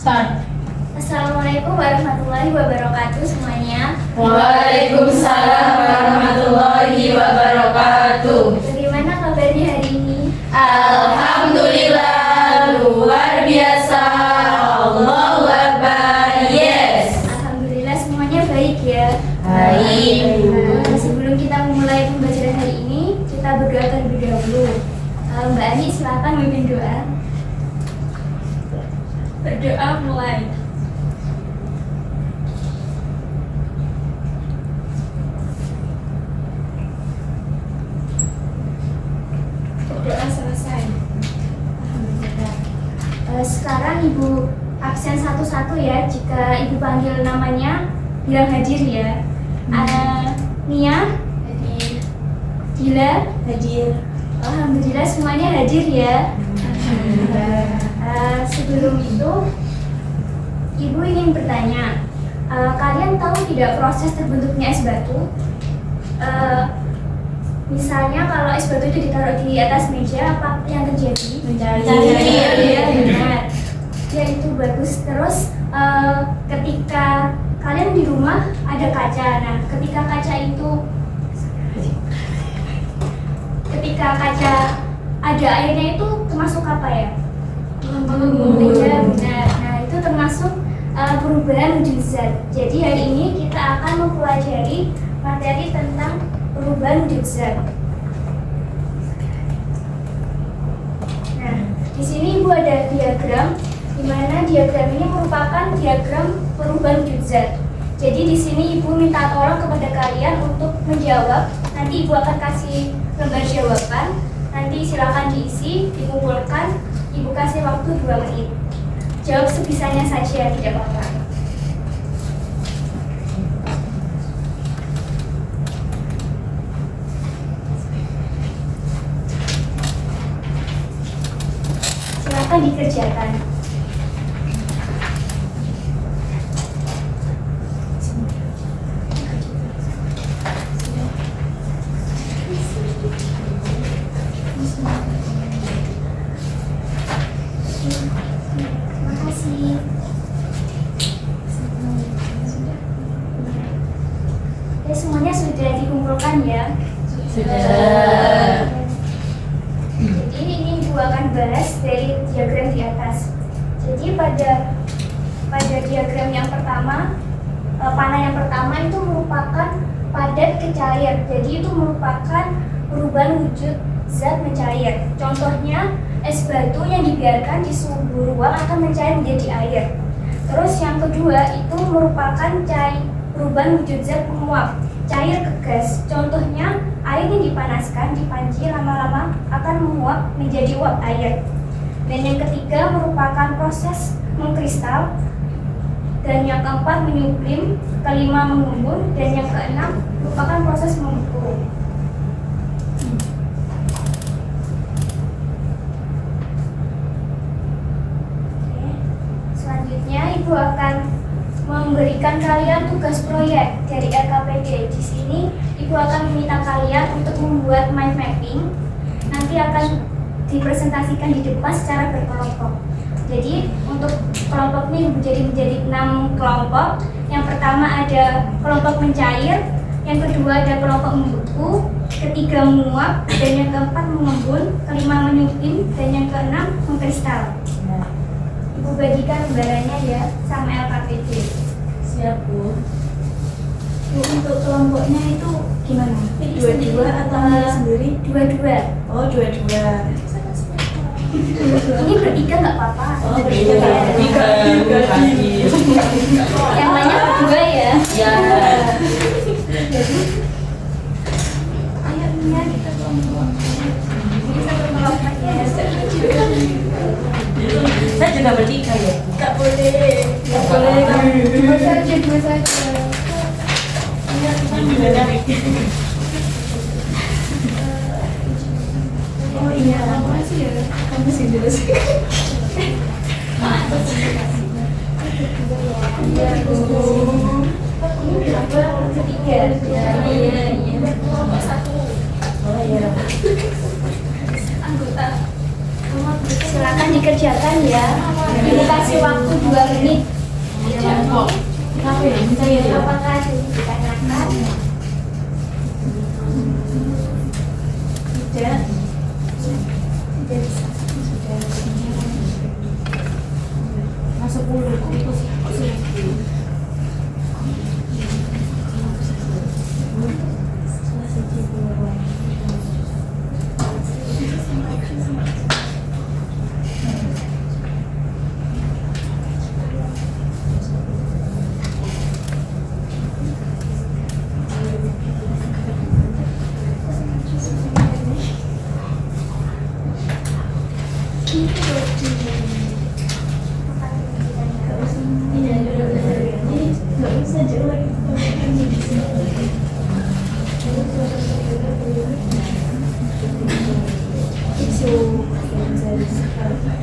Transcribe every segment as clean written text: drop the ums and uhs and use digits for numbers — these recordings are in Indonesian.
Start. Assalamualaikum warahmatullahi wabarakatuh semuanya. Waalaikumsalam warahmatullahi wabarakatuh. Bagaimana kabarnya hari ini? Alhamdulillah, luar biasa. Allahu Akbar. Yes. Alhamdulillah semuanya baik ya. Baik. Sebelum kita memulai pembelajaran hari ini, kita berdoa terlebih dahulu. Mbak Ani silakan memimpin doa. Berdoa mulai. Doa selesai. Alhamdulillah. Sekarang Ibu absen satu-satu ya. Jika Ibu panggil namanya, bilang hadir ya. Nia, hadir. Gila, hadir. Alhamdulillah semuanya hadir ya. Alhamdulillah. Sebelum itu, Ibu ingin bertanya, kalian tahu tidak proses terbentuknya es batu? Misalnya kalau es batu itu ditaruh di atas meja, apa yang terjadi? Mencair. Ya, benar. Ya, itu bagus. Terus ketika kalian di rumah ada kaca, nah ketika kaca ada airnya itu termasuk apa ya? Ya, benar. Nah, itu termasuk perubahan wujud zat. Jadi hari ini kita akan mempelajari materi tentang perubahan wujud zat. Nah, di sini Ibu ada diagram, di mana diagram ini merupakan diagram perubahan wujud zat. Jadi di sini Ibu minta tolong kepada kalian untuk menjawab. Nanti Ibu akan kasih lembar jawaban. Nanti silakan diisi, dikumpulkan. Ibu kasih waktu 2 menit. Jawab sebisanya saja, tidak apa-apa. Silakan dikerjakan. Terima kasih. Oke, semuanya sudah dikumpulkan ya? Sudah. Jadi ini Ibu akan bahas dari diagram di atas. Jadi pada diagram yang pertama, panah yang pertama itu merupakan padat ke cair. Jadi itu merupakan perubahan wujud zat mencair. Contohnya es batu yang dibiarkan di suhu ruang akan mencair menjadi air. Terus yang kedua itu merupakan perubahan wujud zat menguap, cair ke gas. Contohnya air yang dipanaskan di panci lama-lama akan menguap menjadi uap air. Dan yang ketiga merupakan proses mengkristal. Dan yang keempat menyublim, kelima mengembun, dan yang keenam merupakan proses membeku. Selanjutnya Ibu akan memberikan kalian tugas proyek dari RKPD. Di sini Ibu akan meminta kalian untuk membuat mind mapping. Nanti akan dipresentasikan di depan secara berkelompok. Jadi untuk kelompok ini menjadi 6 kelompok. Yang pertama ada kelompok mencair, yang kedua ada kelompok membeku, ketiga menguap, dan yang keempat mengembun, kelima menyublim, dan yang keenam mengkristal. Ibu bagikan lembarannya ya sama LKPD. Siap, Bu. Bu, untuk kelompoknya itu gimana? Dua-dua atau milih sendiri? Dua-dua. Oh, dua-dua. Ini bertiga nggak apa-apa. Oh, bertiga. Yang banyak berdua ya. Ya. Jadi, ayo Nia kita kelompok. Ini satu kelompok ya. Saya juga bertiga ya. Nggak boleh. Nggak boleh. Dua saja, dua saja. Iya, kita oh iya, apa sih ya? Kamu sih jelas. Iya, Bu. Ini berapa? Ketiga. Iya. Kelompok 1. Oh iya. Anggota. Silakan dikerjakan ya. Ibu kasih waktu 2 menit. Kenapa ya? Bisa ya? Apakah jadi ditanyakan? Tidak. Tidak bisa. Masuk 10 kok itu sih. Kok sudah 10?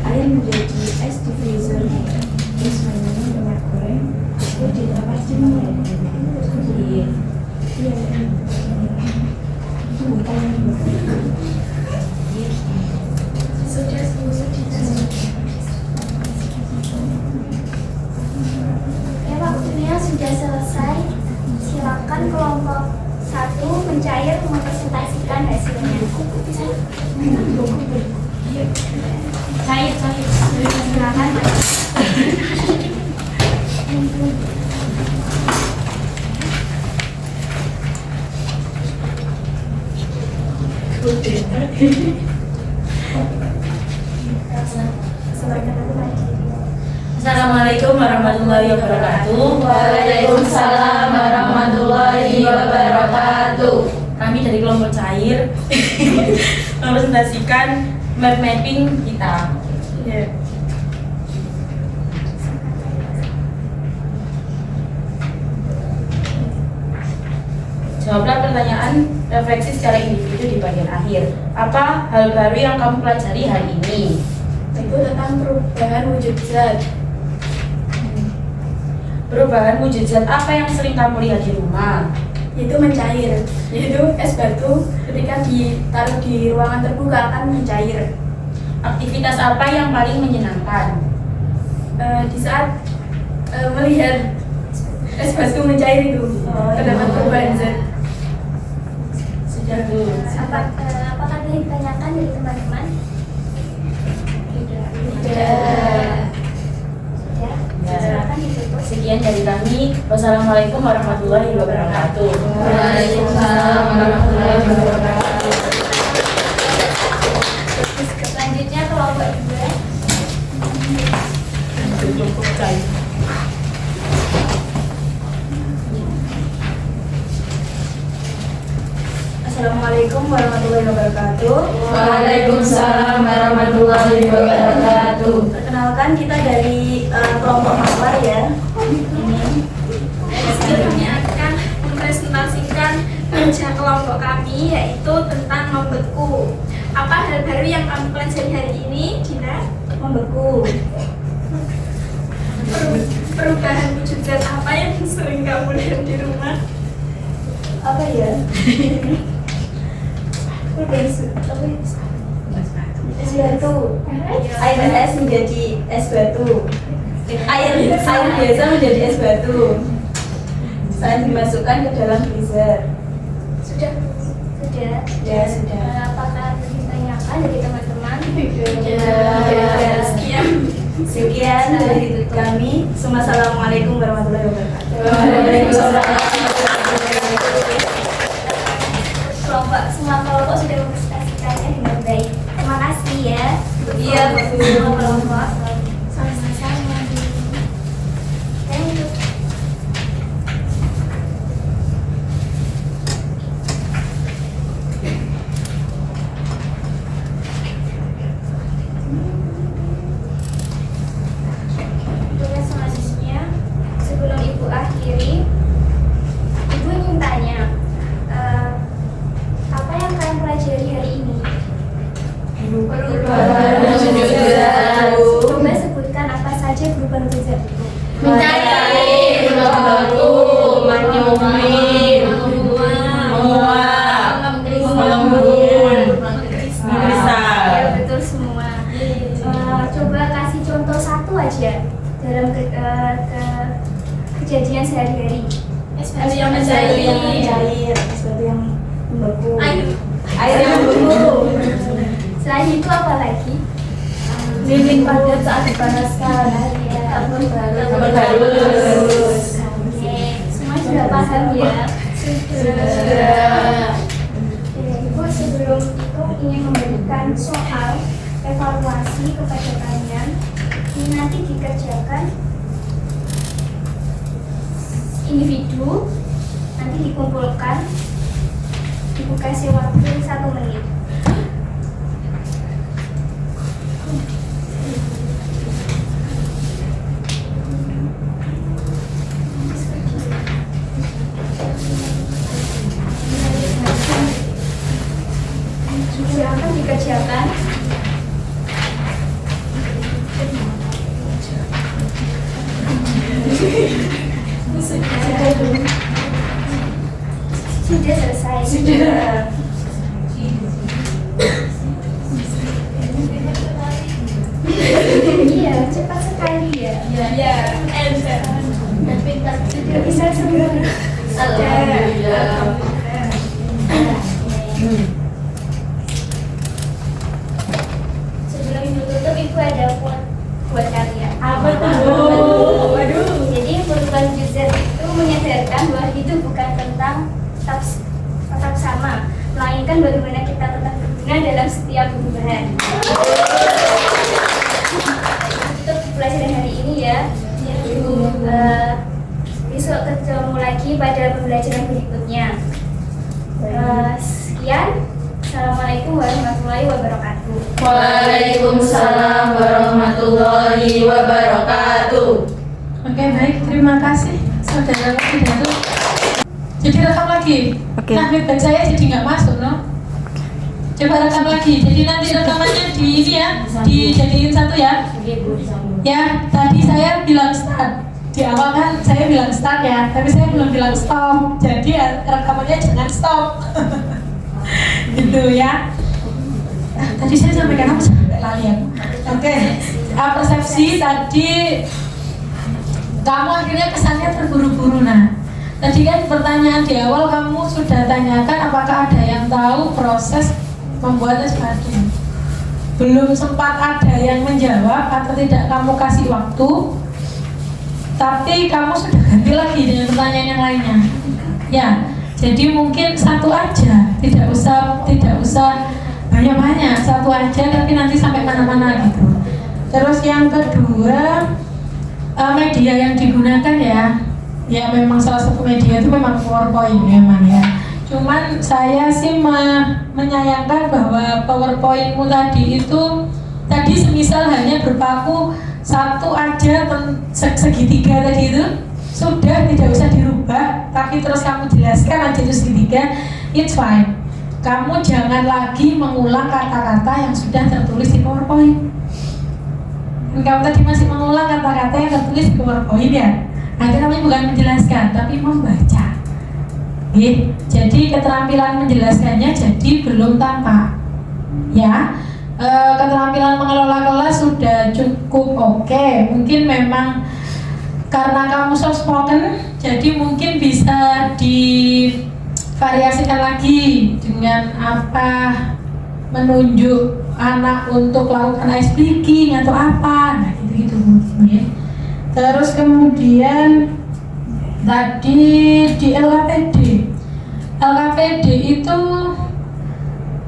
Air menjadi es di freezer, terus minyak goreng, itu ditambah cemil. Iya. Itu bukan Sudah. Ya, waktunya sudah selesai. Silakan kelompok 1 mencair mempresentasikan hasilnya. cair. Silakan. Assalamualaikum warahmatullahi wabarakatuh. Waalaikumsalam warahmatullahi wabarakatuh. Kami dari kelompok cair mempresentasikan map mapping kita. Jawablah pertanyaan refleksi secara individu di bagian akhir. Apa hal baru yang kamu pelajari hari ini? Itu tentang perubahan wujud zat. Perubahan wujud zat apa yang sering kamu lihat di rumah? Itu mencair, yaitu es batu ketika ditaruh di ruangan terbuka akan mencair. Aktivitas apa yang paling menyenangkan? Di saat melihat es batu mencair itu terdapat perubahan zat. Sudah tuh. Apakah ini ditanyakan dari teman-teman? Tidak. Ya. Ya. Silakan ditutup. Sekian dari kami. Wassalamualaikum warahmatullahi wabarakatuh. Waalaikumsalam warahmatullahi wabarakatuh. Selanjutnya kelompok 2. Kelompok cair. Assalamualaikum warahmatullahi wabarakatuh. Waalaikumsalam warahmatullahi wabarakatuh. Perkenalkan kita dari kelompok mawar ya. Kami akan mempresentasikan kerja kelompok kami, yaitu tentang membeku. Apa hal baru yang kami pelajari hari ini, Dina? Membeku. Perubahan wujud zat apa yang sering kamu lihat di rumah? Apa ya? Es batu. Air es menjadi es batu. Air biasa menjadi es batu. Saat dimasukkan ke dalam freezer. Sudah. Ya sudah. Apakah ditanyakan dari teman-teman? Sekian dari kami. Assalamualaikum warahmatullahi wabarakatuh. Semua kelompok sudah mempresentasikannya dengan baik. Terima kasih ya. Iya, betul. Semua kelompok. Sama-sama. Thank you. Tugas selanjutnya, sebelum Ibu akhiri, Ibu ingin tanya, apa yang kalian pelajari hari ini? Perubahan wujud zat. Coba sebutkan apa saja perubahan wujud zat itu. Mencair, membeku, menyumir, menguap, mengembun, Ya, betul semua. Coba kasih contoh satu aja ke kejadian sehari-hari. SPT yang Air yang mencair. mencair, seperti yang membeku. Air Air yang membeku. Selain itu apa lagi? Lilin padat saat dipanaskan. Tabur halus. Oke, semua sudah paham ya? Sudah. Ibu sebelum itu ingin memberikan soal evaluasi kepada kalian. Ini nanti dikerjakan individu, nanti dikumpulkan, ibu kasih waktu 1 menit. Silakan dikerjakan. Sudah selesai. Sudah. Iya, cepat sekali ya. Ya, Sudah bisa semua. Alhamdulillah. Sebelum ibu tutup, ibu ada buat kalian. Apa tuh? Waduh. Jadi perubahan user itu menyadarkan bahwa hidup bukan tentang tetap sama, melainkan bagaimana kita tetap berguna dalam setiap perubahan. Itu pelajaran hari ini ya. Besok ketemu lagi pada pembelajaran berikutnya. Sekian. Assalamualaikum warahmatullahi wabarakatuh. Waalaikumsalam warahmatullahi wabarakatuh. Oke, baik, terima kasih saudara pidato. Jadi rekam lagi. Oke. Nah, feedback saya jadi nggak masuk, no? Coba rekam lagi. Jadi nanti rekamannya di ini ya, dijadiin satu ya. Ya, tadi saya bilang start. Di awal kan saya bilang start ya, tapi saya belum bilang stop. Jadi rekamannya jangan stop. Gitu ya. Tadi saya sampaikan apa sampai lali aku. Oke. Persepsi tadi kamu akhirnya kesannya terburu-buru. Nah, tadi kan pertanyaan di awal kamu sudah tanyakan apakah ada yang tahu proses membuat es batu. Belum sempat ada yang menjawab atau tidak kamu kasih waktu, tapi kamu sudah ganti lagi dengan pertanyaan yang lainnya. Ya, jadi mungkin satu aja, tidak usah banyak-banyak, satu aja tapi nanti sampai mana-mana gitu. Terus yang kedua, media yang digunakan ya memang salah satu media itu memang PowerPoint memang ya. Cuman saya sih menyayangkan bahwa PowerPointmu tadi itu tadi semisal hanya berpaku satu aja segitiga tadi itu sudah tidak usah dirubah, tapi terus kamu jelaskan aja itu segitiga, it's fine. Kamu jangan lagi mengulang kata-kata yang sudah tertulis di PowerPoint. Kamu tadi masih mengulang kata-kata yang tertulis di PowerPoint ya. Nanti kami bukan menjelaskan, tapi membaca. Jadi keterampilan menjelaskannya jadi belum tampak. Ya, keterampilan mengelola kelas sudah cukup oke. Mungkin memang karena kamu soft spoken, jadi mungkin bisa divariasikan lagi dengan apa, menunjuk anak untuk melakukan ice breaking atau apa, nah gitu-gitu ya. Terus kemudian tadi di LKPD itu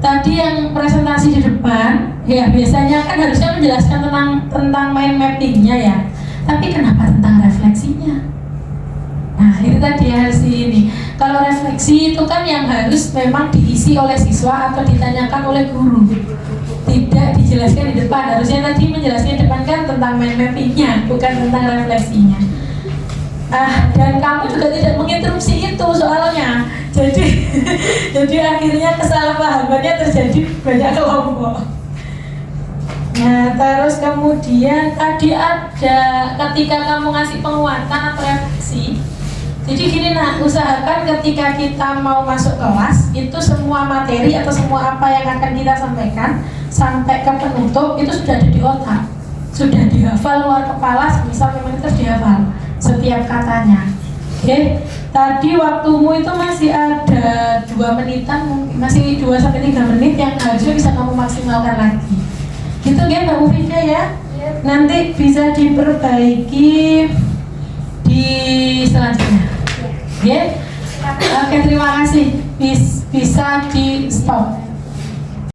tadi yang presentasi di depan, ya biasanya kan harusnya menjelaskan tentang mind mappingnya ya. Tapi kenapa tentang refleksinya? Nah itu tadi harus ini. Kalau refleksi itu kan yang harus memang diisi oleh siswa atau ditanyakan oleh guru, tidak dijelaskan di depan. Harusnya tadi menjelaskan di depan kan tentang mind mappingnya, bukan tentang refleksinya. Dan kamu juga tidak menginterupsi itu soalnya. Jadi akhirnya kesalahpahamannya terjadi banyak kelompok. Nah, terus kemudian tadi ada ketika kamu ngasih penguatan atau refleksi. Jadi gini usahakan ketika kita mau masuk kelas itu semua materi atau semua apa yang akan kita sampaikan sampai ke penutup itu sudah ada di otak. sudah dihafal luar kepala, misal memang terus dihafal setiap katanya. Oke, tadi waktumu itu masih ada 2 menitan, masih 2-3 menit yang harusnya bisa kamu maksimalkan lagi. Gitu ya Mbak Mufida ya. Nanti bisa diperbaiki di selanjutnya. Ya. Oke, terima kasih. Bisa di stop.